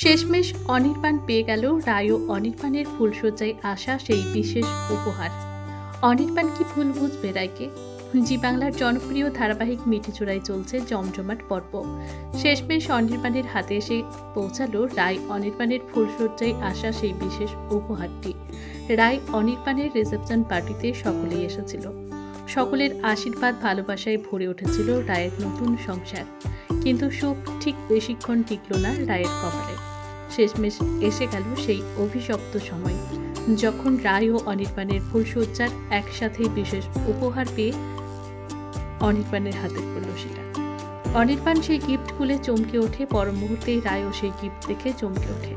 শেষমেশ অনির্বাণ পেয়ে গেল রায় ও অনির্বাণের ফুলশয্যায় আসা সেই বিশেষ উপহার। অনির্বাণ কি ভুল বুঝবে রায়কে? জি বাংলার জনপ্রিয় ধারাবাহিক মিঠিচোরায় চলছে জমজমাট পর্ব। শেষমেশ অনির্বাণের হাতে এসে পৌঁছালো রায় অনির্বাণের ফুলশয্যায় আসা সেই বিশেষ উপহারটি। রায় অনির্বাণের রিসেপশন পার্টিতে সকলেই এসেছিল। সকলের আশীর্বাদ ভালোবাসায় ভরে উঠেছিল রায়ের নতুন সংসার। কিন্তু সুখ ঠিক বেশিক্ষণ টিকল না রায়ের কপালে। শেষমেশ এসে গেল সেই অভিশপ্ত সময়, যখন রায় ও অনির্বাণের ফুলশয্যার একসাথে বিশেষ উপহার পেয়ে অনির্বাণের হাতে পড়ল সেটা। অনির্বাণ সেই গিফট খুলে চমকে ওঠে, পর মুহূর্তে রায়ও সেই গিফট দেখে চমকে ওঠে।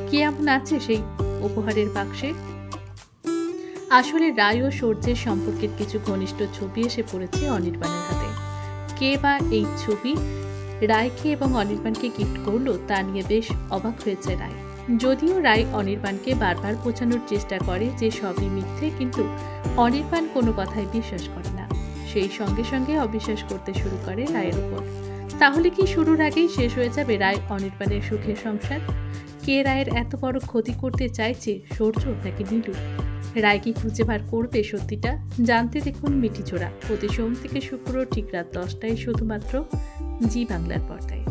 কি এমন আছে সেই উপহারের বাক্সে? আসলে রায় ও সূর্যের সম্পর্কের কিছু ঘনিষ্ঠ ছবি এসে পড়েছে অনির্বাণের হাতে। কে বা এই ছবি রায়কে এবং অনির্বাণকে গিফট করলো তা নিয়ে বেশ অবাক হয়েছে রায়। যদিও রায় অনির্বাণকে বারবার বোঝানোর চেষ্টা করে যে সবই মিথ্যে, কিন্তু অনির্বাণ কোনো কথায় বিশ্বাস করে না। সেই সঙ্গে সঙ্গে অবিশ্বাস করতে শুরু করে রায়ের উপর। তাহলে কি শুরুর আগেই শেষ হয়ে যাবে রায় অনির্বাণের সুখের সংসার? কে রায়ের এত বড় ক্ষতি করতে চাইছে, সূর্য নাকি নীলু? রায় কি খুঁজে বার করবে সত্যিটা? জানতে দেখুন মিঠিচোরা, প্রতি সোম থেকে শুক্র ঠিক রাত 10টায়, শুধুমাত্র জি বাংলার পর্দায়।